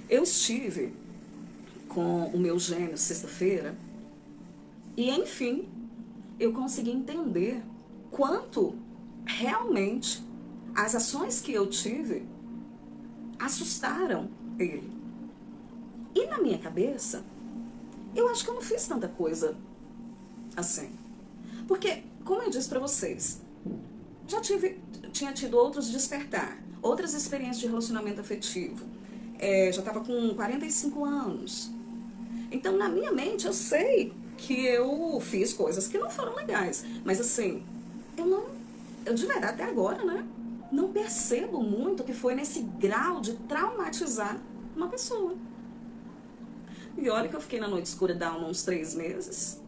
Eu estive com o meu gêmeo sexta-feira e, enfim, eu consegui entender quanto realmente as ações que eu tive assustaram ele. E na minha cabeça, eu acho que eu não fiz tanta coisa assim. Porque, como eu disse pra vocês, tinha tido outros despertar, outras experiências de relacionamento afetivo. Já estava com 45 anos. Então, na minha mente, eu sei que eu fiz coisas que não foram legais. Mas, assim, eu de verdade, até agora, né, não percebo muito que foi nesse grau de traumatizar uma pessoa. E olha que eu fiquei na noite escura da alma uns 3 meses.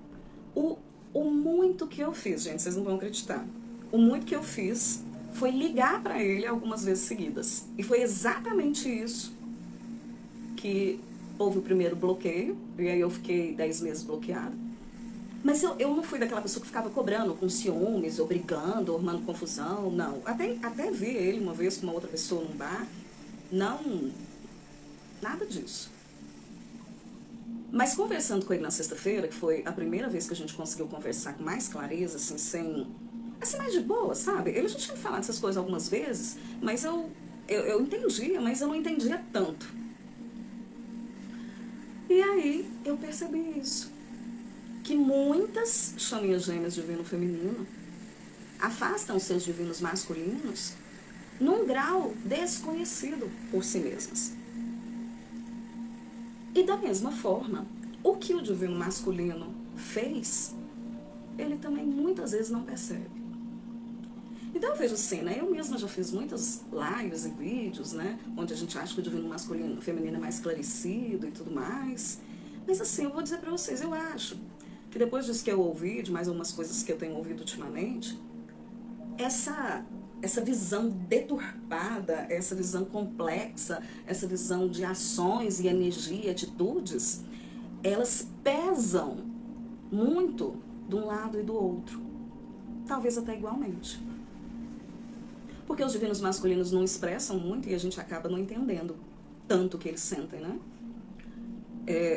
O muito que eu fiz, gente, vocês não vão acreditar. O muito que eu fiz foi ligar pra ele algumas vezes seguidas. E foi exatamente isso que houve o primeiro bloqueio. E aí eu fiquei 10 meses bloqueada. Mas eu não fui daquela pessoa que ficava cobrando com ciúmes, ou brigando, ou arrumando confusão, não. Até vi ele uma vez com uma outra pessoa num bar. Não, nada disso. Mas conversando com ele na sexta-feira, que foi a primeira vez que a gente conseguiu conversar com mais clareza, assim, mais de boa, sabe? Ele já tinha me falado essas coisas algumas vezes, mas eu entendia, mas eu não entendia tanto. E aí eu percebi isso. Que muitas chaminhas gêmeas divino feminino afastam seus divinos masculinos num grau desconhecido por si mesmas. E da mesma forma, o que o divino masculino fez, ele também muitas vezes não percebe. Então eu vejo assim, né? Eu mesma já fiz muitas lives e vídeos, né? Onde a gente acha que o divino masculino, feminino é mais esclarecido e tudo mais. Mas assim, eu vou dizer pra vocês, eu acho que depois disso que eu ouvi, de mais algumas coisas que eu tenho ouvido ultimamente, essa visão deturpada, essa visão complexa, essa visão de ações e energia, atitudes, elas pesam muito de um lado e do outro. Talvez até igualmente. Porque os divinos masculinos não expressam muito e a gente acaba não entendendo tanto o que eles sentem, né?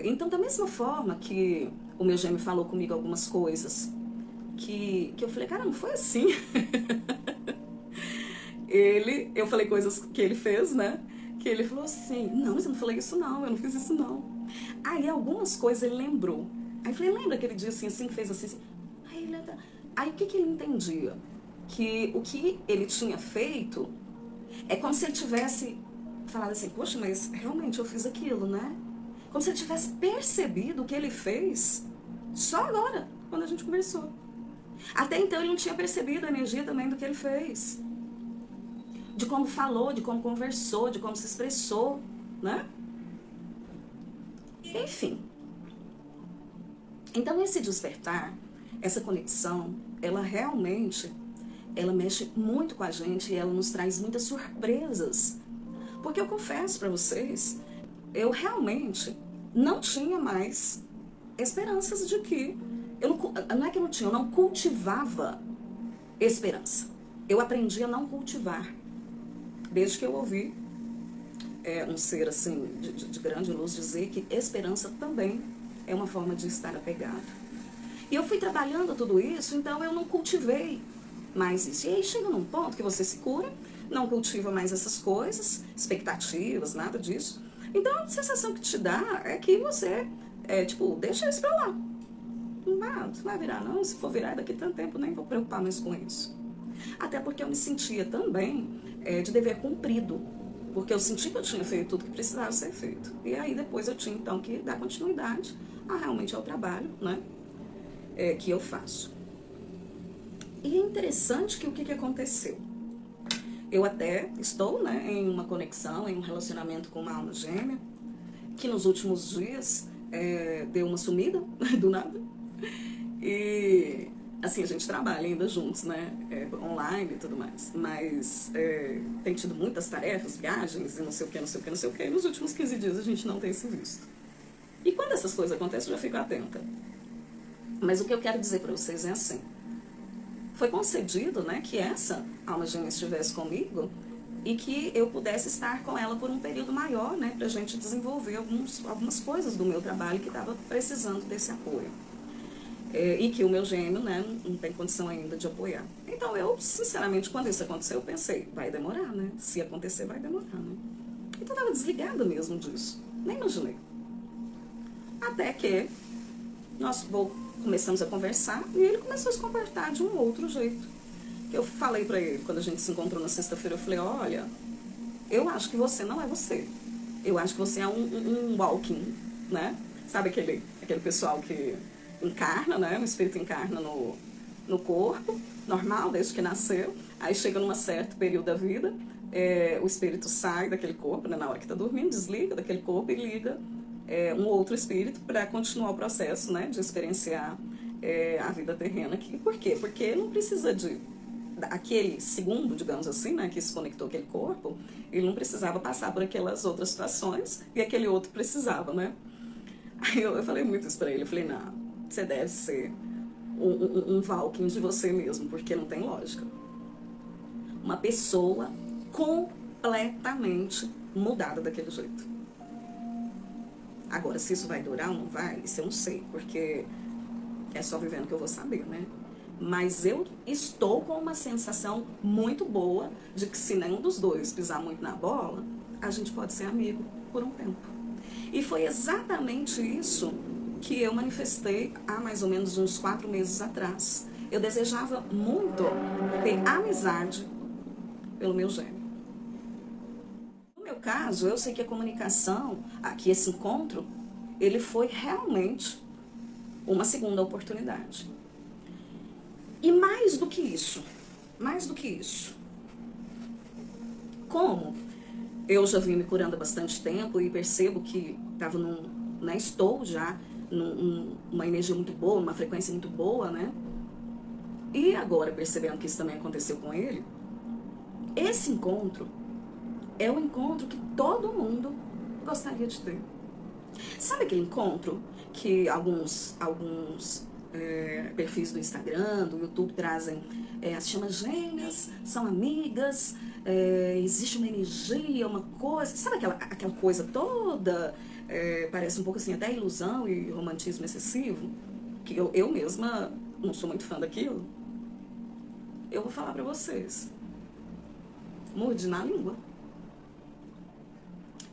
Então, da mesma forma que o meu gêmeo falou comigo algumas coisas que eu falei, cara, não foi assim. Eu falei coisas que ele fez, né? Que ele falou assim, não, mas eu não falei isso não, eu não fiz isso não. Aí algumas coisas ele lembrou. Aí eu falei, lembra aquele dia assim, que fez assim? Aí o que ele entendia? Que o que ele tinha feito é como se ele tivesse falado assim, poxa, mas realmente eu fiz aquilo, né? Como se ele tivesse percebido o que ele fez só agora, quando a gente conversou. Até então ele não tinha percebido a energia também do que ele fez. De como falou, de como conversou, de como se expressou, né? Enfim. Então esse despertar, essa conexão, ela realmente, ela mexe muito com a gente e ela nos traz muitas surpresas. Porque eu confesso pra vocês, eu realmente não tinha mais esperanças de que... não é que eu não tinha, eu não cultivava esperança. Eu aprendi a não cultivar. Desde que eu ouvi um ser assim de grande luz dizer que esperança também é uma forma de estar apegado. E eu fui trabalhando tudo isso, então eu não cultivei mais isso. E aí chega num ponto que você se cura, não cultiva mais essas coisas, expectativas, nada disso. Então a sensação que te dá é que você, deixa isso pra lá. Não vai virar não, se for virar daqui a tanto tempo, nem vou preocupar mais com isso. Até porque eu me sentia também de dever cumprido, porque eu senti que eu tinha feito tudo que precisava ser feito. E aí depois eu tinha então que dar continuidade realmente ao trabalho, né, que eu faço. E é interessante que o que aconteceu? Eu até estou, né, em uma conexão, em um relacionamento com uma alma gêmea, que nos últimos dias deu uma sumida, do nada. E, assim, a gente trabalha ainda juntos, né, online e tudo mais. Mas tem tido muitas tarefas, viagens e não sei o que, não sei o que, não sei o que. E nos últimos 15 dias a gente não tem se visto. E quando essas coisas acontecem, eu já fico atenta. Mas o que eu quero dizer pra vocês é assim. Foi concedido, né, que essa alma gêmea estivesse comigo e que eu pudesse estar com ela por um período maior, né, pra gente desenvolver algumas coisas do meu trabalho que estava precisando desse apoio. E que o meu gêmeo, né, não tem condição ainda de apoiar. Então eu, sinceramente, quando isso aconteceu, eu pensei, vai demorar, né? Se acontecer, vai demorar, né? Então eu tava desligada mesmo disso, nem imaginei. Até que nós começamos a conversar e ele começou a se comportar de um outro jeito. Eu falei pra ele, quando a gente se encontrou na sexta-feira, eu falei, olha, eu acho que você não é você. Eu acho que você é um walking, né? Sabe aquele pessoal que encarna, né? O espírito encarna no corpo, normal, desde que nasceu. Aí chega num certo período da vida, o espírito sai daquele corpo, né? Na hora que está dormindo, desliga daquele corpo e liga um outro espírito para continuar o processo, né? De experienciar a vida terrena aqui. Por quê? Porque não precisa aquele segundo, digamos assim, né, que se conectou aquele corpo, ele não precisava passar por aquelas outras situações e aquele outro precisava, né? Aí eu falei muito isso pra ele, eu falei, não, você deve ser um Valkyrie de você mesmo, porque não tem lógica. Uma pessoa completamente mudada daquele jeito. Agora, se isso vai durar ou não vai, isso eu não sei, porque é só vivendo que eu vou saber, né? Mas eu estou com uma sensação muito boa de que se nenhum dos dois pisar muito na bola, a gente pode ser amigo por um tempo. E foi exatamente isso que eu manifestei há mais ou menos uns 4 meses atrás. Eu desejava muito ter amizade pelo meu gêmeo. No meu caso, eu sei que a comunicação, aqui esse encontro, ele foi realmente uma segunda oportunidade. E mais do que isso, como eu já vim me curando há bastante tempo e percebo que estou já numa energia muito boa, uma frequência muito boa, né? E agora, percebendo que isso também aconteceu com ele, esse encontro é o encontro que todo mundo gostaria de ter. Sabe aquele encontro que alguns perfis do Instagram, do YouTube trazem as chamas gêmeas, são amigas, existe uma energia, uma coisa, sabe aquela coisa toda, parece um pouco assim até ilusão e romantismo excessivo, que eu mesma não sou muito fã daquilo. Eu vou falar pra vocês, mordi na língua,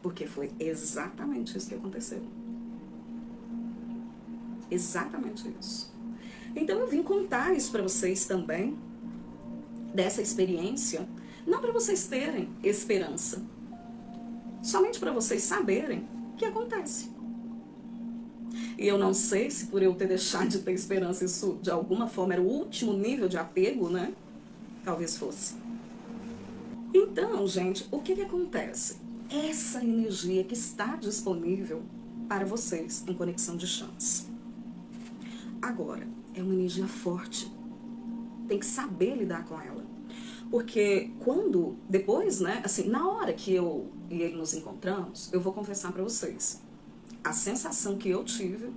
porque foi exatamente isso que aconteceu. Exatamente isso. Então eu vim contar isso para vocês também, dessa experiência, não para vocês terem esperança, somente para vocês saberem o que acontece. E eu não sei se por eu ter deixado de ter esperança, isso de alguma forma era o último nível de apego, né? Talvez fosse. Então, gente, o que acontece? Essa energia que está disponível para vocês em conexão de chance. Agora, é uma energia forte. Tem que saber lidar com ela. Porque depois, né, assim, na hora que eu e ele nos encontramos, eu vou confessar para vocês. A sensação que eu tive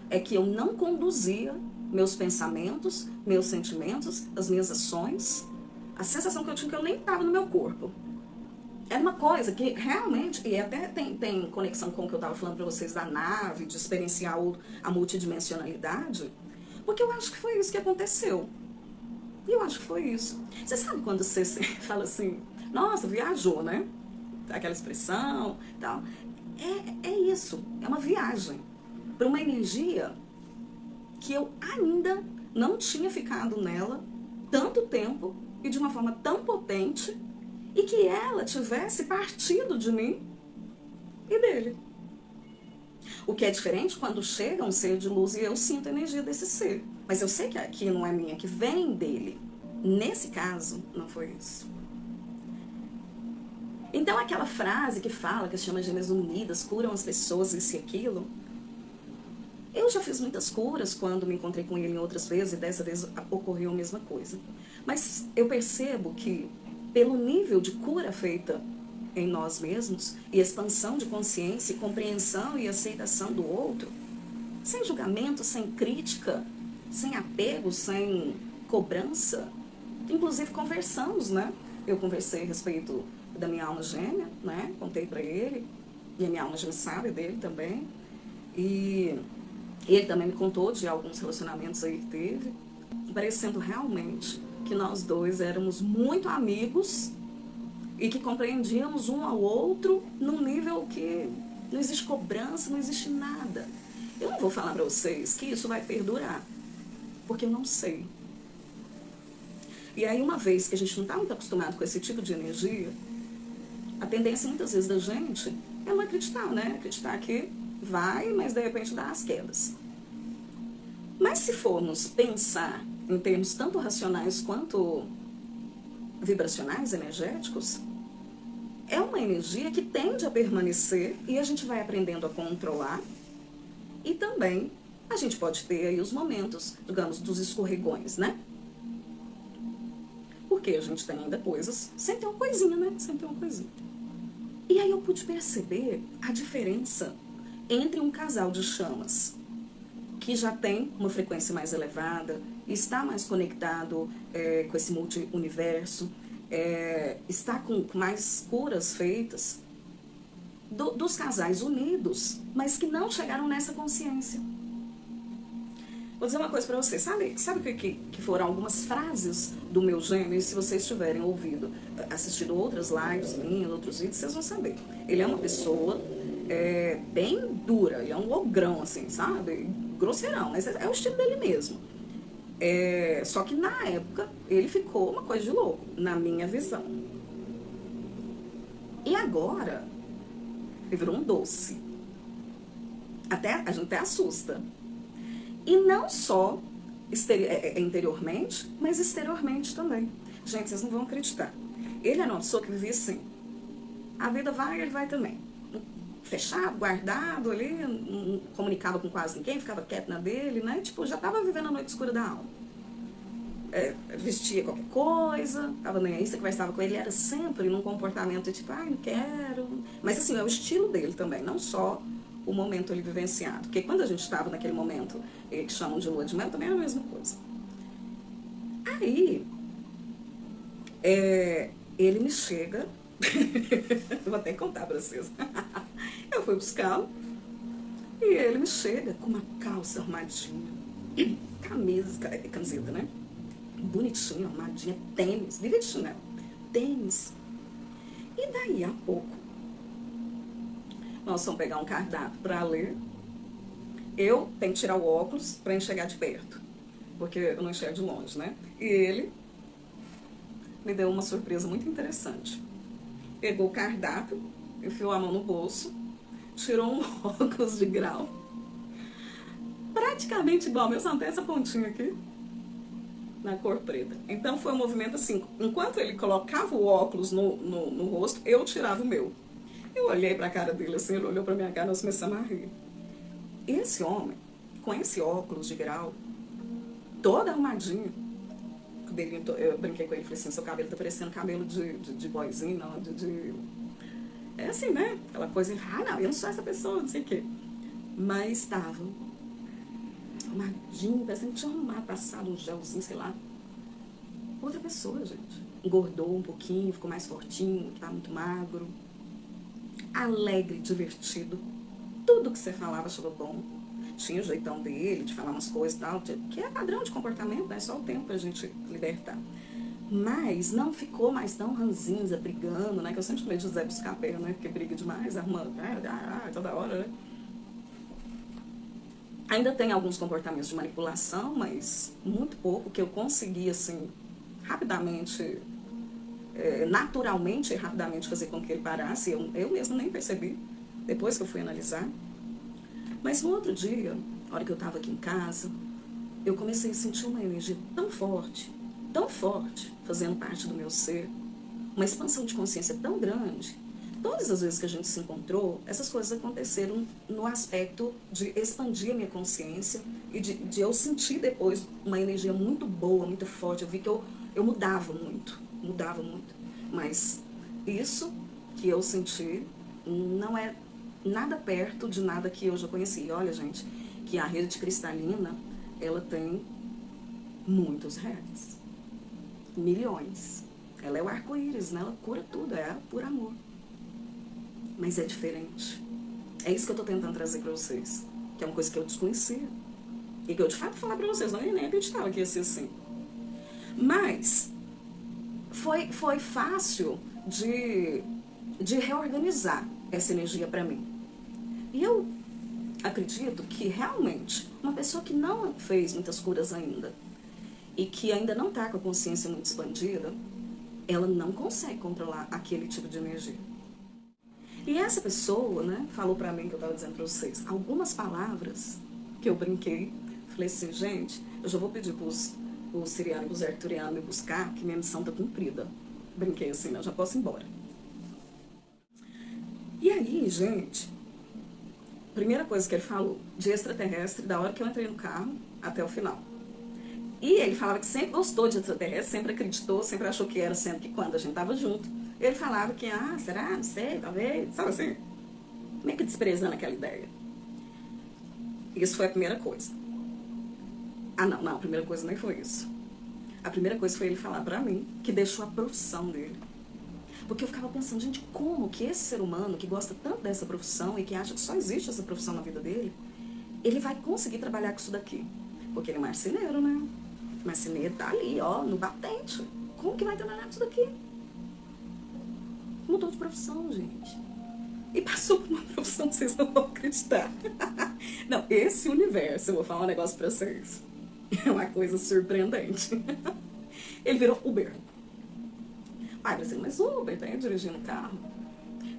é que eu não conduzia meus pensamentos, meus sentimentos, as minhas ações. A sensação que eu tinha que eu nem estava no meu corpo. É uma coisa que realmente, e até tem conexão com o que eu estava falando para vocês da nave, de experienciar a multidimensionalidade, porque eu acho que foi isso que aconteceu. E eu acho que foi isso. Você sabe quando você fala assim, nossa, viajou, né? Aquela expressão e tal. É isso, é uma viagem para uma energia que eu ainda não tinha ficado nela tanto tempo e de uma forma tão potente, e que ela tivesse partido de mim e dele. O que é diferente quando chega um ser de luz e eu sinto a energia desse ser. Mas eu sei que aqui não é minha, que vem dele. Nesse caso, não foi isso. Então aquela frase que fala que as chamas gêmeas unidas curam as pessoas, isso e aquilo. Eu já fiz muitas curas quando me encontrei com ele em outras vezes, e dessa vez ocorreu a mesma coisa. Mas eu percebo que pelo nível de cura feita em nós mesmos, e expansão de consciência, e compreensão e aceitação do outro, sem julgamento, sem crítica, sem apego, sem cobrança, inclusive conversamos, né? eu conversei a respeito da minha alma gêmea, né? Contei pra ele, e a minha alma gêmea sabe dele também. E ele também me contou de alguns relacionamentos aí que teve, parecendo realmente que nós dois éramos muito amigos e que compreendíamos um ao outro num nível que não existe cobrança, não existe nada. Eu não vou falar pra vocês que isso vai perdurar, porque eu não sei. E aí, uma vez que a gente não está muito acostumado com esse tipo de energia, a tendência muitas vezes da gente é não acreditar, né? Acreditar que vai, mas de repente dá as quedas. Mas se formos pensar em termos tanto racionais quanto vibracionais, energéticos, é uma energia que tende a permanecer e a gente vai aprendendo a controlar. E também a gente pode ter aí os momentos, digamos, dos escorregões, né? Porque a gente tem ainda coisas, sempre tem uma coisinha, né? Sempre tem uma coisinha. E aí eu pude perceber a diferença entre um casal de chamas que já tem uma frequência mais elevada, está mais conectado com esse multi-universo, está com mais curas feitas, dos casais unidos, mas que não chegaram nessa consciência. Vou dizer uma coisa pra vocês, sabe que foram algumas frases do meu gêmeo, e se vocês tiverem ouvido, assistido outras lives minhas, outros vídeos, vocês vão saber. Ele é uma pessoa bem dura, ele é um ogrão, assim, sabe? Grosseirão, mas é o estilo dele mesmo. Só que na época, ele ficou uma coisa de louco, na minha visão. E agora, ele virou um doce. A gente até assusta. E não só interiormente, mas exteriormente também. Gente, vocês não vão acreditar. Ele era uma pessoa que vivia assim. A vida vai, ele vai também. Fechado, guardado ali, não comunicava com quase ninguém, ficava quieto na dele, né? Tipo, já tava vivendo a noite escura da alma. Vestia qualquer coisa, tava nem aí, você conversava com ele, era sempre num comportamento tipo, ai, não quero. Mas assim, é o estilo dele também, não só o momento ali vivenciado. Porque quando a gente estava naquele momento, que chamam de lua de mel, também era a mesma coisa. Aí, ele me chega, vou até contar pra vocês. Eu fui buscá-lo, e ele me chega com uma calça armadinha, camiseta, né? Bonitinha, armadinha, tênis, vive de chinelo, tênis. E daí a pouco, nós vamos pegar um cardápio para ler. Eu tenho que tirar o óculos para enxergar de perto, porque eu não enxergo de longe, né? E ele me deu uma surpresa muito interessante. Pegou o cardápio, enfiou a mão no bolso, tirou um óculos de grau, praticamente igual ao meu, só não tem essa pontinha aqui, na cor preta. Então foi um movimento assim, enquanto ele colocava o óculos no rosto, eu tirava o meu. Eu olhei pra cara dele assim, ele olhou pra minha cara e nós começamos a rir. Esse homem, com esse óculos de grau, todo arrumadinho, eu brinquei com ele, falei assim, seu cabelo tá parecendo cabelo de boyzinho, não, é assim, né? Aquela coisa, não, eu não sou essa pessoa, não sei o quê. Mas estava arrumadinho, parecendo que tinha arrumado, passado um gelzinho, sei lá. Outra pessoa, gente. Engordou um pouquinho, ficou mais fortinho, tá muito magro. Alegre, divertido. Tudo que você falava achava bom. Tinha o jeitão dele, de falar umas coisas e tal, que é padrão de comportamento, né? Só o tempo pra gente libertar. Mas não ficou mais tão ranzinza, brigando, né? Que eu sempre chamei de Zé Buscapé, né? Porque briga demais, arrumando, toda hora, né? Ainda tem alguns comportamentos de manipulação, mas muito pouco, que eu consegui, assim, rapidamente, naturalmente e rapidamente fazer com que ele parasse. Eu mesmo nem percebi, depois que eu fui analisar. Mas no outro dia, na hora que eu estava aqui em casa, eu comecei a sentir uma energia tão forte, fazendo parte do meu ser, uma expansão de consciência tão grande. Todas as vezes que a gente se encontrou, essas coisas aconteceram no aspecto de expandir a minha consciência e de eu sentir depois uma energia muito boa, muito forte. Eu vi que eu mudava muito. Mas isso que eu senti não é nada perto de nada que eu já conheci. E olha, gente, que a rede cristalina, ela tem muitos reais. Milhões. Ela é o arco-íris, né? Ela cura tudo, é por amor. Mas é diferente. É isso que eu tô tentando trazer pra vocês. Que é uma coisa que eu desconhecia. E que eu de fato falar pra vocês, não, eu nem acreditava que ia ser assim. Mas foi fácil de reorganizar essa energia pra mim. E eu acredito que realmente uma pessoa que não fez muitas curas ainda e que ainda não tá com a consciência muito expandida, ela não consegue controlar aquele tipo de energia. E essa pessoa, né, falou pra mim, que eu tava dizendo pra vocês, algumas palavras que eu brinquei. Falei assim, gente, eu já vou pedir pros sirianos e pros arturianos me buscar, que minha missão tá cumprida. Brinquei assim, né, eu já posso ir embora. E aí, gente, primeira coisa que ele falou, de extraterrestre, da hora que eu entrei no carro até o final. E ele falava que sempre gostou de extraterrestre, sempre acreditou, sempre achou que era, sendo que quando a gente tava junto, ele falava que, será? Não sei, talvez, sabe assim? Meio que desprezando aquela ideia. Isso foi a primeira coisa. Não, a primeira coisa nem foi isso. A primeira coisa foi ele falar pra mim que deixou a profissão dele. Porque eu ficava pensando, gente, como que esse ser humano que gosta tanto dessa profissão e que acha que só existe essa profissão na vida dele, ele vai conseguir trabalhar com isso daqui? Porque ele é marceneiro, né? Marceneiro tá ali, ó, no batente. Como que vai trabalhar com isso daqui? Mudou de profissão, gente. E passou por uma profissão que vocês não vão acreditar. Não, esse universo, eu vou falar um negócio pra vocês. É uma coisa surpreendente. Ele virou Uber. Brasil, mas Uber, tá aí dirigindo carro.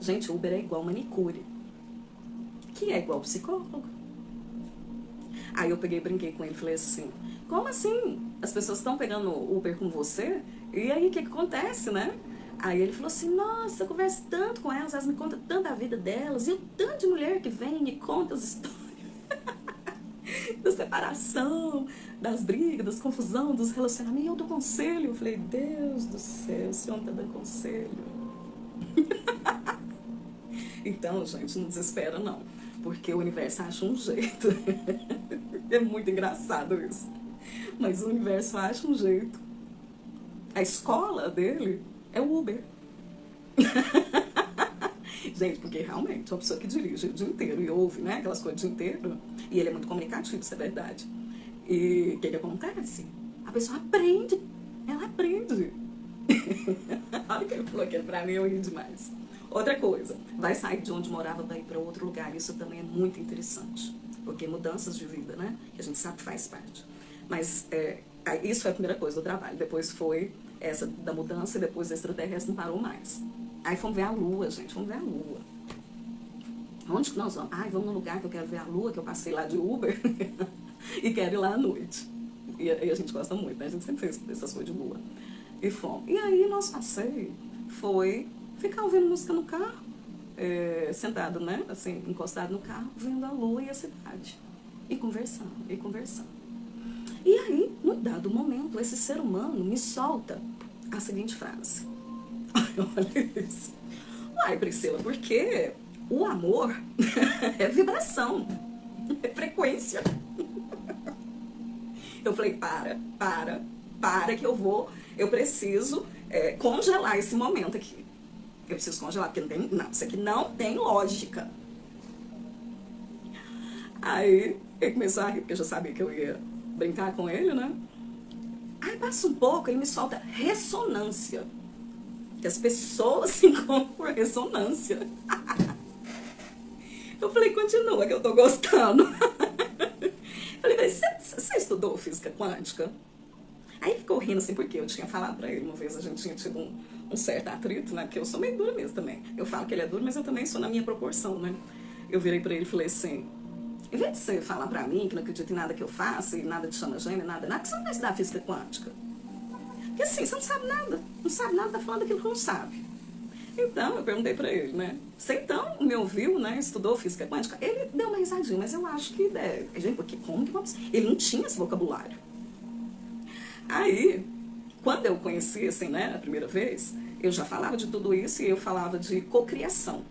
Gente, Uber é igual manicure. Que é igual psicólogo. Aí eu peguei e brinquei com ele e falei assim, como assim? As pessoas estão pegando Uber com você? E aí, o que acontece, né? Aí ele falou assim, nossa, eu converso tanto com elas me contam tanto da vida delas, e o tanto de mulher que vem e me conta as histórias da separação, das brigas, das confusões, dos relacionamentos, e eu dou conselho. Eu falei, Deus do céu, o senhor não tá dando conselho. Então, gente, não desespera não, porque o universo acha um jeito. É muito engraçado isso. Mas o universo acha um jeito. A escola dele é o Uber. Gente, porque realmente uma pessoa que dirige o dia inteiro e ouve, né, aquelas coisas o dia inteiro, e ele é muito comunicativo, isso é verdade. E o que acontece? A pessoa aprende, ela aprende. Olha o que ele falou aqui pra mim, eu ri demais. Outra coisa, vai sair de onde morava para ir para outro lugar, isso também é muito interessante, porque mudanças de vida, né, que a gente sabe que faz parte. Mas isso foi a primeira coisa do trabalho, depois foi essa da mudança e depois do extraterrestre não parou mais. Aí fomos ver a lua, gente, vamos ver a lua. Onde que nós vamos? Vamos num lugar que eu quero ver a lua, que eu passei lá de Uber e quero ir lá à noite. E a gente gosta muito, né? A gente sempre fez essas coisas de lua. E fomos. E aí nosso passeio foi ficar ouvindo música no carro, sentado, né? Assim, encostado no carro, vendo a lua e a cidade. E conversando, e conversando. E aí, num dado momento, esse ser humano me solta a seguinte frase. Olha isso. Priscila, porque o amor é vibração, é frequência. Eu falei, para que eu preciso congelar esse momento aqui. Eu preciso congelar, porque isso aqui não tem lógica. Aí ele começou a rir, porque eu já sabia que eu ia brincar com ele, né? Aí passa um pouco, ele me solta ressonância. Que as pessoas se encontram por ressonância. Eu falei, continua que eu tô gostando. Falei, mas você estudou física quântica? Aí ele ficou rindo assim, porque eu tinha falado pra ele, uma vez a gente tinha tido um certo atrito, né? Porque eu sou meio dura mesmo também. Eu falo que ele é duro, mas eu também sou na minha proporção, né? Eu virei pra ele e falei assim, em vez de você falar pra mim que não acredita em nada que eu faço, e nada de chama gêmea, nada, que você não vai estudar física quântica? Porque assim, você não sabe nada, tá falando aquilo que não sabe. Então, eu perguntei pra ele, né? Você então me ouviu, né? Estudou física quântica? Ele deu uma risadinha, mas eu acho que deve. Gente, porque como que vamos... Ele não tinha esse vocabulário. Aí, quando eu conheci, assim, né, a primeira vez, eu já falava de tudo isso e eu falava de cocriação.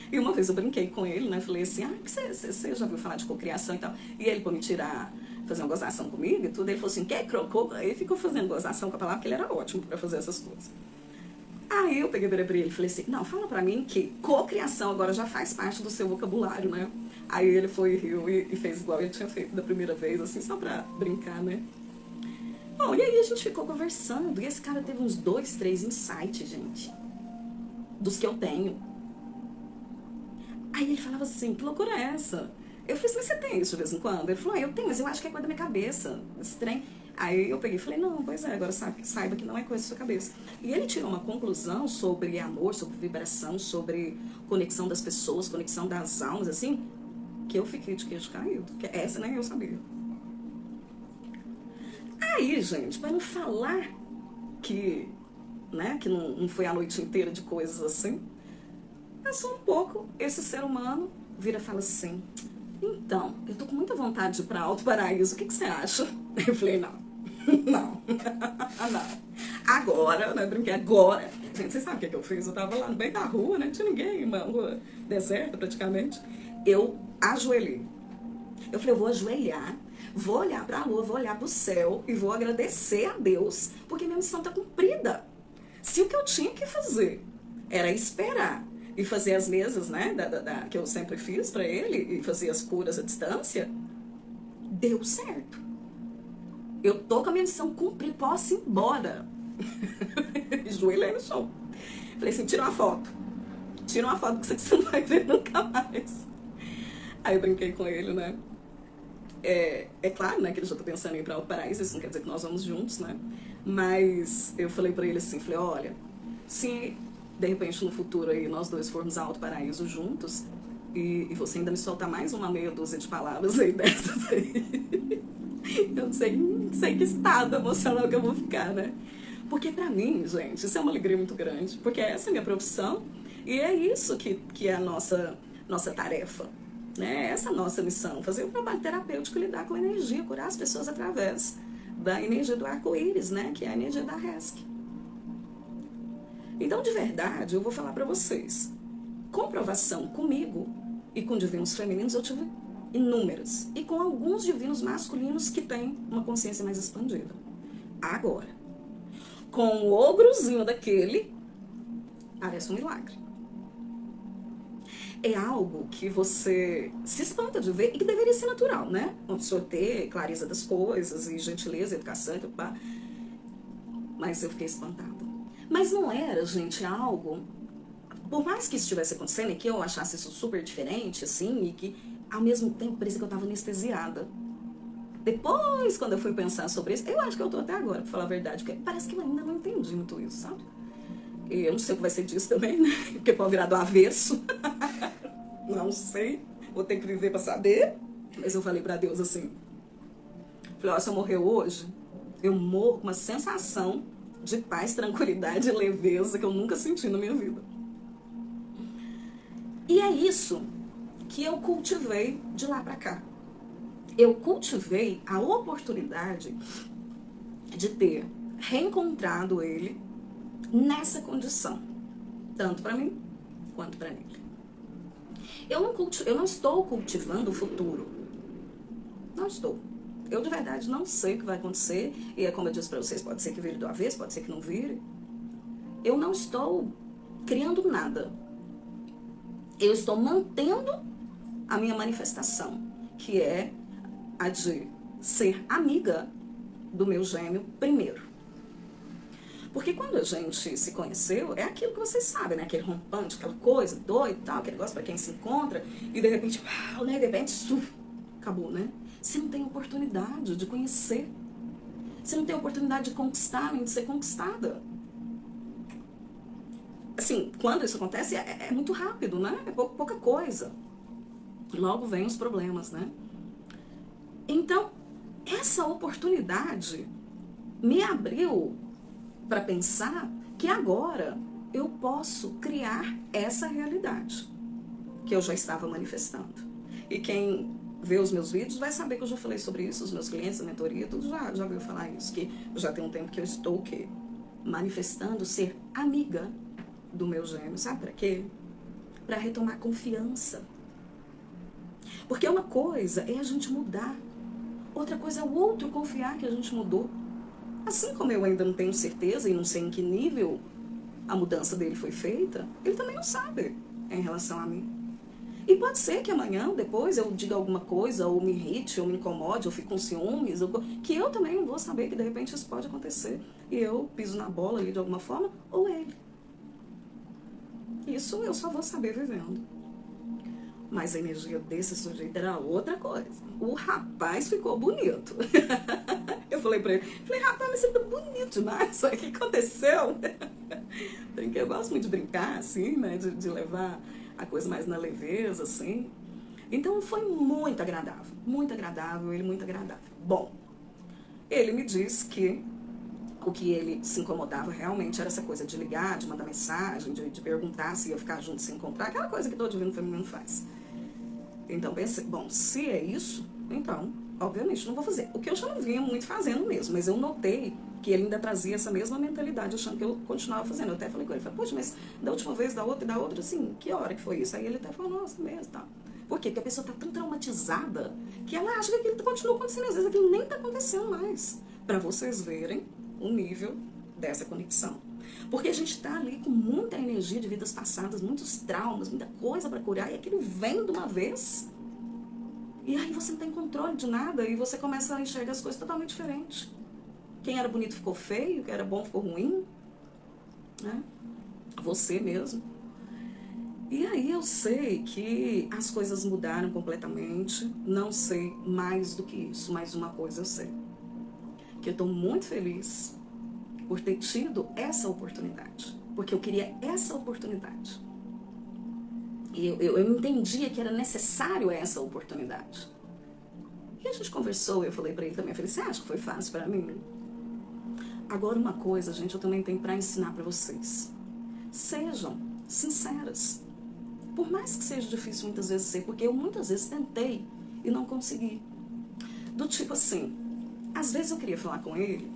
E uma vez eu brinquei com ele, né? Falei assim, que você já ouviu falar de cocriação e tal? E ele, pra me tirar, fazer uma gozação comigo e tudo, ele falou assim, quer crocô? Ele ficou fazendo gozação com a palavra, porque ele era ótimo pra fazer essas coisas. Aí eu peguei pra ele e falei assim, não, fala pra mim que cocriação agora já faz parte do seu vocabulário, né? Aí ele foi, riu e fez igual ele tinha feito da primeira vez, assim, só pra brincar, né? Bom, e aí a gente ficou conversando, e esse cara teve uns 2, 3 insights, gente, dos que eu tenho. Aí ele falava assim, que loucura é essa? Eu falei assim, mas você tem isso de vez em quando? Ele falou, eu tenho, mas eu acho que é coisa da minha cabeça, esse trem. Aí eu peguei e falei, não, pois é, agora saiba que não é coisa da sua cabeça. E ele tirou uma conclusão sobre amor, sobre vibração, sobre conexão das pessoas, conexão das almas, assim, que eu fiquei de queijo caído, que essa nem eu sabia. Aí, gente, para não falar que, né, que não foi a noite inteira de coisas assim, passou um pouco, esse ser humano vira e fala assim, então, eu tô com muita vontade de ir pra Alto Paraíso, o que você acha? Eu falei, não, não, não. Agora, né, brinquei, agora, gente, vocês sabem o que eu fiz? Eu tava lá no meio da rua, né, não tinha ninguém, uma rua deserta praticamente, eu ajoelhei. Eu falei, eu vou ajoelhar, vou olhar pra lua, vou olhar pro céu e vou agradecer a Deus, porque minha missão tá cumprida. Se o que eu tinha que fazer era esperar e fazer as mesas, né, que eu sempre fiz pra ele, e fazer as curas à distância, deu certo. Eu tô com a minha missão cumprida, posso ir embora. Joelhei no chão. Falei assim, tira uma foto. Tira uma foto que você não vai ver nunca mais. Aí eu brinquei com ele, né? É claro, né, que ele já tá pensando em ir pra Alto Paraíso, isso não quer dizer que nós vamos juntos, né? Mas eu falei pra ele assim, falei, olha, se de repente no futuro aí nós dois formos a Alto Paraíso juntos, e você ainda me soltar mais uma meia dúzia de palavras aí dessas aí, eu não sei que estado emocional que eu vou ficar, né? Porque pra mim, gente, isso é uma alegria muito grande, porque essa é a minha profissão, e é isso que é a nossa tarefa. Né? Essa é a nossa missão, fazer um trabalho terapêutico, lidar com energia, curar as pessoas através da energia do arco-íris, né? Que é a energia da Resk. Então, de verdade, eu vou falar pra vocês, comprovação comigo e com divinos femininos eu tive inúmeras, e com alguns divinos masculinos que têm uma consciência mais expandida. Agora, com o ogrozinho daquele, parece um milagre. É algo que você se espanta de ver e que deveria ser natural, né? Uma pessoa ter clareza das coisas e gentileza, educação e tudo. Mas eu fiquei espantada. Mas não era, gente, algo... Por mais que isso estivesse acontecendo e que eu achasse isso super diferente, assim, e que ao mesmo tempo parecia que eu estava anestesiada. Depois, quando eu fui pensar sobre isso, eu acho que eu tô até agora, pra falar a verdade, porque parece que eu ainda não entendi muito isso, sabe? E eu não sei o que vai ser disso também, né? Porque pode virar do avesso. Não sei, vou ter que viver pra saber. Mas eu falei pra Deus assim, falei, ó, se eu morrer hoje, eu morro com uma sensação de paz, tranquilidade e leveza que eu nunca senti na minha vida. E é isso que eu cultivei de lá pra cá. Eu cultivei a oportunidade de ter reencontrado ele nessa condição, tanto pra mim quanto pra ele. Eu não estou cultivando o futuro. Não estou. Eu de verdade não sei o que vai acontecer. E é como eu disse pra vocês, pode ser que vire do avesso, pode ser que não vire. Eu não estou criando nada. Eu estou mantendo a minha manifestação, que é a de ser amiga do meu gêmeo primeiro. Porque quando a gente se conheceu, é aquilo que vocês sabem, né? Aquele rompante, aquela coisa doida e tal, aquele negócio pra quem se encontra, e de repente, né? De repente, acabou, né? Você não tem oportunidade de conhecer. Você não tem oportunidade de conquistar, nem de ser conquistada. Assim, quando isso acontece, é muito rápido, né? É pouca coisa. Logo vem os problemas, né? Então, essa oportunidade me abriu para pensar que agora eu posso criar essa realidade que eu já estava manifestando. E quem vê os meus vídeos vai saber que eu já falei sobre isso, os meus clientes, a mentoria, tudo já veio falar isso, que já tem um tempo que eu estou o quê? Manifestando ser amiga do meu gêmeo. Sabe para quê? Para retomar confiança. Porque uma coisa é a gente mudar, outra coisa é o outro confiar que a gente mudou. Assim como eu ainda não tenho certeza e não sei em que nível a mudança dele foi feita, ele também não sabe em relação a mim. E pode ser que amanhã, depois, eu diga alguma coisa, ou me irrite, ou me incomode, ou fique com ciúmes, que eu também vou saber que de repente isso pode acontecer. E eu piso na bola ali de alguma forma, ou ele. Isso eu só vou saber vivendo. Mas a energia desse sujeito era outra coisa. O rapaz ficou bonito. Eu falei pra ele, rapaz, mas você tá bonito demais. Só que aconteceu? Eu gosto muito de brincar, assim, né? De levar a coisa mais na leveza, assim. Então foi muito agradável, ele muito agradável. Bom, ele me disse que o que ele se incomodava realmente era essa coisa de ligar, de mandar mensagem, de perguntar se ia ficar junto, se encontrar, aquela coisa que todo divino feminino faz. Então pensei, bom, se é isso, então, obviamente não vou fazer. O que eu já não vinha muito fazendo mesmo, mas eu notei que ele ainda trazia essa mesma mentalidade, achando que eu continuava fazendo. Eu até falei com ele, poxa, mas da última vez, da outra, assim, que hora que foi isso? Aí ele até falou, nossa, mesmo, tá. Por quê? Porque a pessoa tá tão traumatizada que ela acha que aquilo continua acontecendo, às vezes aquilo nem tá acontecendo mais. Pra vocês verem o nível dessa conexão. Porque a gente tá ali com muita energia de vidas passadas, muitos traumas, muita coisa pra curar, e aquilo vem de uma vez. E aí você não tem controle de nada, e você começa a enxergar as coisas totalmente diferentes. Quem era bonito ficou feio, quem era bom ficou ruim, né? Você mesmo. E aí eu sei que as coisas mudaram completamente, não sei mais do que isso, mas uma coisa eu sei. Que eu estou muito feliz por ter tido essa oportunidade, porque eu queria essa oportunidade. E eu entendia que era necessário essa oportunidade. E a gente conversou, eu falei pra ele também, eu falei, você acha que foi fácil pra mim? Agora uma coisa, gente, eu também tenho pra ensinar pra vocês. Sejam sinceras. Por mais que seja difícil muitas vezes ser, porque eu muitas vezes tentei e não consegui. Do tipo assim, às vezes eu queria falar com ele,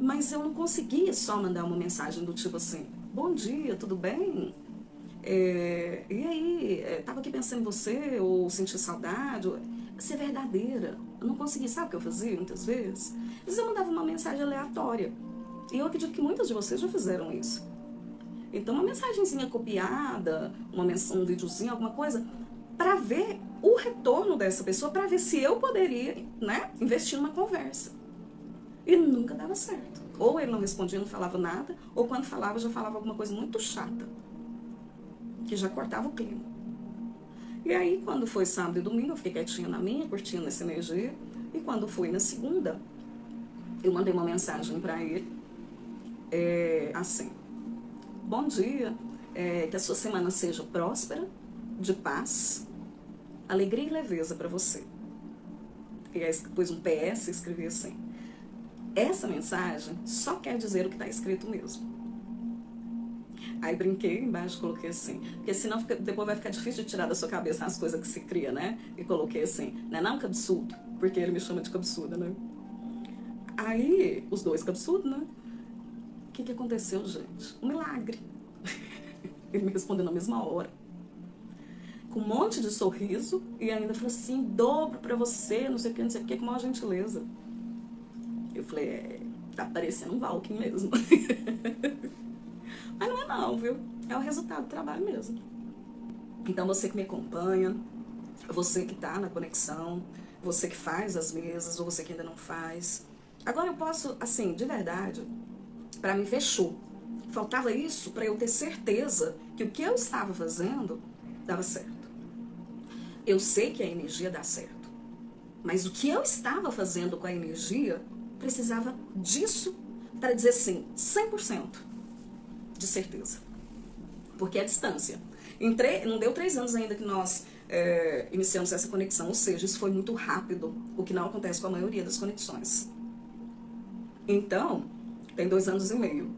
mas eu não conseguia só mandar uma mensagem do tipo assim, bom dia, tudo bem? E aí, tava aqui pensando em você, ou senti saudade, ou... ser verdadeira. Eu não conseguia, sabe o que eu fazia muitas vezes? Às vezes eu mandava uma mensagem aleatória. E eu acredito que muitas de vocês já fizeram isso. Então uma mensagenzinha copiada, um videozinho, alguma coisa, para ver o retorno dessa pessoa, para ver se eu poderia, né, investir numa conversa. E nunca dava certo. Ou ele não respondia, não falava nada, ou quando falava, já falava alguma coisa muito chata, que já cortava o clima. E aí, quando foi sábado e domingo, eu fiquei quietinha na minha, curtindo essa energia. E quando foi na segunda, eu mandei uma mensagem para ele, assim, bom dia, que a sua semana seja próspera, de paz, alegria e leveza para você. E aí pus um PS e escrevi assim, essa mensagem só quer dizer o que está escrito mesmo. Aí brinquei embaixo, coloquei assim, porque senão depois vai ficar difícil de tirar da sua cabeça as coisas que se cria, né? E coloquei assim, não, cabeçudo, porque ele me chama de cabeçuda, né? Aí, os dois cabeçudos, né? O que aconteceu, gente? Um milagre. Ele me respondeu na mesma hora, com um monte de sorriso, e ainda falou assim, dobro pra você, não sei o que, com maior gentileza. Eu falei, tá parecendo um Valkyrie mesmo. Mas não é não, viu? É o resultado do trabalho mesmo. Então você que me acompanha, você que tá na conexão, você que faz as mesas, ou você que ainda não faz. Agora eu posso, assim, de verdade, pra mim fechou. Faltava isso pra eu ter certeza que o que eu estava fazendo dava certo. Eu sei que a energia dá certo, mas o que eu estava fazendo com a energia precisava disso para dizer assim, 100% de certeza. Porque é a distância. Não deu 3 anos ainda que nós iniciamos essa conexão, ou seja, isso foi muito rápido, o que não acontece com a maioria das conexões. Então, tem 2 anos e meio.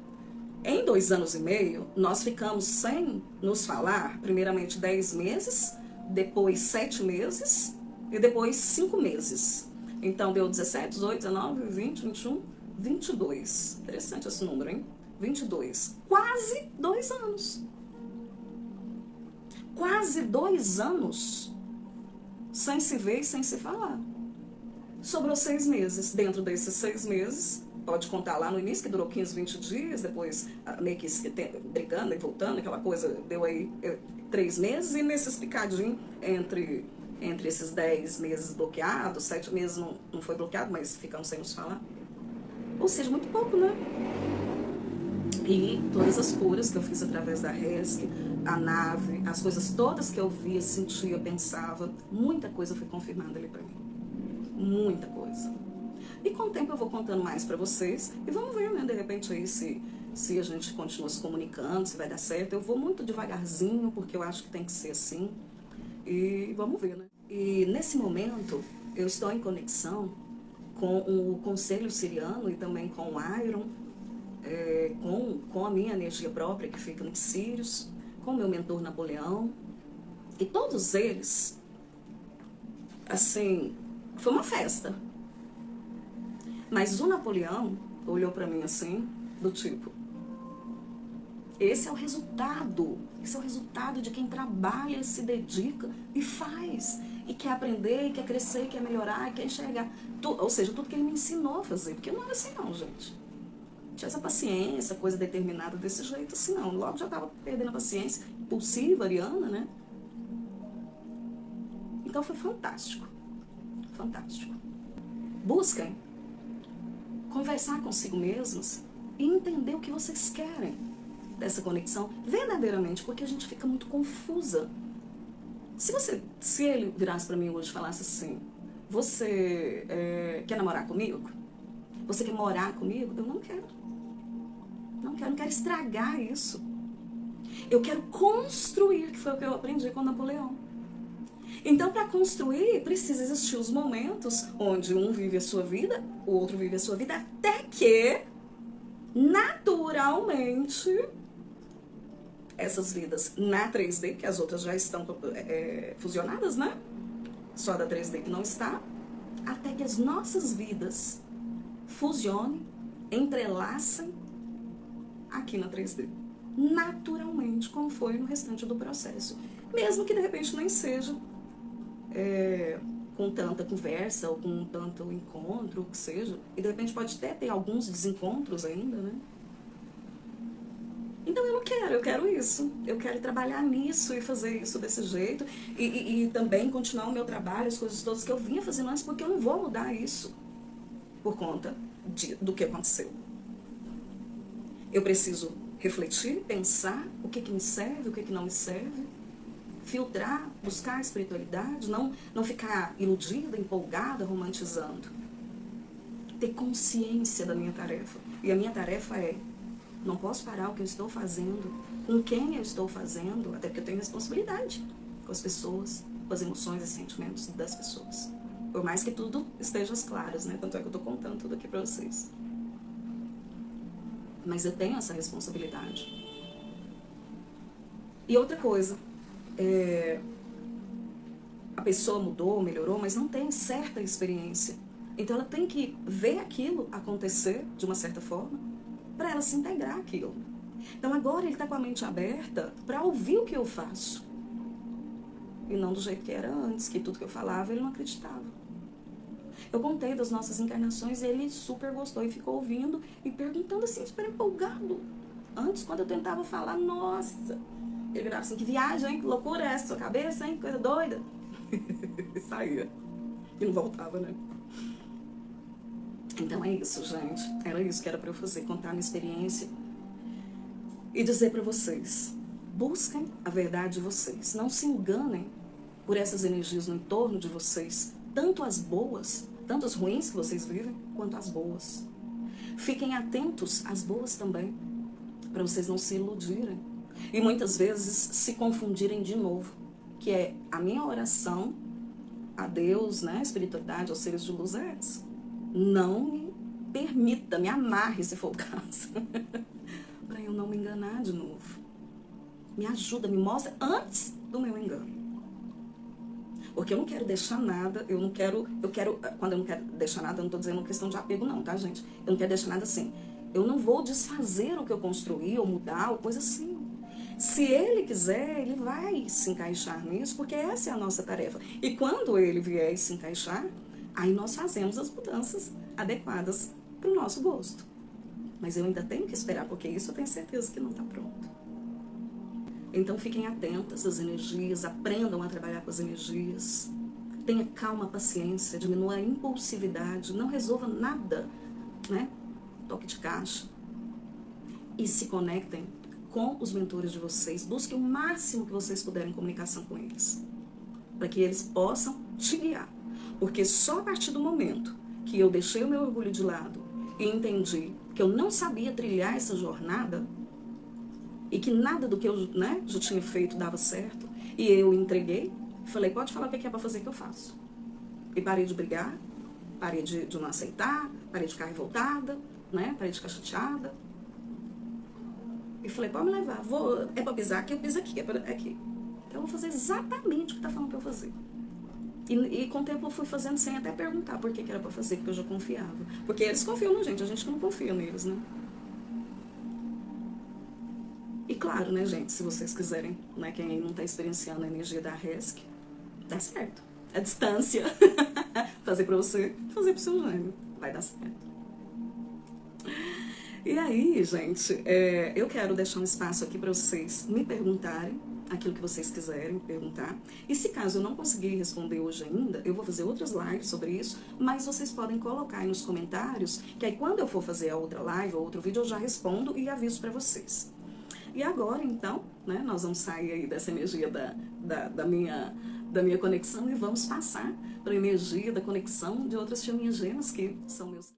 Em 2 anos e meio, nós ficamos sem nos falar, primeiramente 10 meses, depois 7 meses e depois 5 meses. Então deu 17, 18, 19, 20, 21, 22. Interessante esse número, hein? 22. Quase 2 anos. Quase 2 anos sem se ver e sem se falar. Sobrou 6 meses. Dentro desses 6 meses, pode contar lá no início, que durou 15, 20 dias, depois meio que brigando e voltando, aquela coisa, deu aí 3 meses, e nesses picadinhos entre esses 10 meses bloqueados, 7 meses não foi bloqueado, mas ficamos sem nos falar. Ou seja, muito pouco, né? E todas as curas que eu fiz através da RESC, a nave, as coisas todas que eu via, sentia, pensava, muita coisa foi confirmada ali pra mim. Muita coisa. E com o tempo eu vou contando mais pra vocês, e vamos ver, né, de repente aí se a gente continua se comunicando, se vai dar certo. Eu vou muito devagarzinho, porque eu acho que tem que ser assim, e vamos ver, né. E nesse momento, eu estou em conexão com o Conselho Siriano e também com o Iron, com a minha energia própria que fica nos Sírios, com o meu mentor Napoleão, e todos eles, assim, foi uma festa. Mas o Napoleão olhou pra mim assim, do tipo, esse é o resultado de quem trabalha, se dedica e faz, e quer aprender, e quer crescer, e quer melhorar, e quer enxergar, ou seja, tudo que ele me ensinou a fazer, porque não era assim não, gente. Tinha essa paciência, coisa determinada desse jeito, assim não. Logo já estava perdendo a paciência, impulsiva, ariana, né? Então foi fantástico, fantástico. Busquem conversar consigo mesmos e entender o que vocês querem dessa conexão verdadeiramente, porque a gente fica muito confusa. Se ele virasse pra mim hoje e falasse assim, você quer namorar comigo? Você quer morar comigo? Eu não quero. Não quero estragar isso. Eu quero construir, que foi o que eu aprendi com Napoleão. Então, para construir, precisa existir os momentos onde um vive a sua vida, o outro vive a sua vida, até que, naturalmente, essas vidas na 3D, que as outras já estão fusionadas, né? Só da 3D que não está, até que as nossas vidas fusionem, entrelacem aqui na 3D. Naturalmente, como foi no restante do processo. Mesmo que de repente nem seja com tanta conversa ou com tanto encontro, o que seja. E de repente pode até ter alguns desencontros ainda, né? Então eu quero isso. Eu quero trabalhar nisso e fazer isso desse jeito. E também continuar o meu trabalho, as coisas todas que eu vinha fazendo antes, porque eu não vou mudar isso por conta do que aconteceu. Eu preciso refletir, pensar o que me serve, o que não me serve, filtrar, buscar a espiritualidade, não ficar iludida, empolgada, romantizando. Ter consciência da minha tarefa. E a minha tarefa não posso parar o que eu estou fazendo, com quem eu estou fazendo, até porque eu tenho responsabilidade com as pessoas, com as emoções e sentimentos das pessoas. Por mais que tudo esteja às claras, né? Tanto é que eu estou contando tudo aqui para vocês. Mas eu tenho essa responsabilidade. E outra coisa, a pessoa mudou, melhorou, mas não tem certa experiência. Então ela tem que ver aquilo acontecer de uma certa forma para ela se integrar aquilo. Então agora ele está com a mente aberta para ouvir o que eu faço. E não do jeito que era antes, que tudo que eu falava ele não acreditava. Eu contei das nossas encarnações e ele super gostou e ficou ouvindo e perguntando assim, super empolgado. Antes, quando eu tentava falar, nossa, ele virava assim, que viagem, hein? Que loucura é essa sua cabeça, hein? Coisa doida. E saía. E não voltava, né? Então é isso, gente. Era isso que era pra eu fazer, contar a minha experiência e dizer pra vocês, busquem a verdade de vocês. Não se enganem por essas energias no entorno de vocês, tanto as boas, tanto as ruins que vocês vivem, quanto as boas. Fiquem atentos às boas também, para vocês não se iludirem. E muitas vezes se confundirem de novo, que é a minha oração a Deus, né, a espiritualidade, aos seres de luz é essa. Não me permita, me amarre, se for o caso, para eu não me enganar de novo. Me ajuda, me mostra antes do meu engano. Porque eu não quero deixar nada, quando eu não quero deixar nada, eu não estou dizendo questão de apego não, tá, gente? Eu não quero deixar nada assim. Eu não vou desfazer o que eu construí, ou mudar, ou coisa assim. Se ele quiser, ele vai se encaixar nisso, porque essa é a nossa tarefa. E quando ele vier e se encaixar, aí nós fazemos as mudanças adequadas para o nosso gosto. Mas eu ainda tenho que esperar, porque isso eu tenho certeza que não está pronto. Então fiquem atentas às energias, aprendam a trabalhar com as energias. Tenha calma, paciência, diminua a impulsividade, não resolva nada, né? Toque de caixa. E se conectem com os mentores de vocês. Busquem o máximo que vocês puderem em comunicação com eles, para que eles possam te guiar. Porque só a partir do momento que eu deixei o meu orgulho de lado e entendi que eu não sabia trilhar essa jornada e que nada do que eu, né, já tinha feito dava certo, e eu entreguei, falei, pode falar o que é para fazer que eu faço. E parei de brigar, parei de não aceitar, parei de ficar revoltada, né, parei de ficar chateada. E falei, pode me levar, é para pisar aqui, eu piso aqui, é aqui. Então eu vou fazer exatamente o que tá falando para eu fazer. E com o tempo eu fui fazendo sem até perguntar por que era para fazer, porque eu já confiava. Porque eles confiam na gente, a gente que não confia neles, né? E claro, né, gente, se vocês quiserem, né, quem aí não tá experienciando a energia da RESC, dá certo. A distância, fazer para você, fazer pro seu gêmeo, vai dar certo. E aí, gente, eu quero deixar um espaço aqui para vocês me perguntarem aquilo que vocês quiserem perguntar. E se caso eu não conseguir responder hoje ainda, eu vou fazer outras lives sobre isso, mas vocês podem colocar aí nos comentários, que aí quando eu for fazer a outra live ou outro vídeo, eu já respondo e aviso para vocês. E agora, então, né, nós vamos sair aí dessa energia da minha conexão e vamos passar para a energia da conexão de outras chaminhas gêmeas que são meus...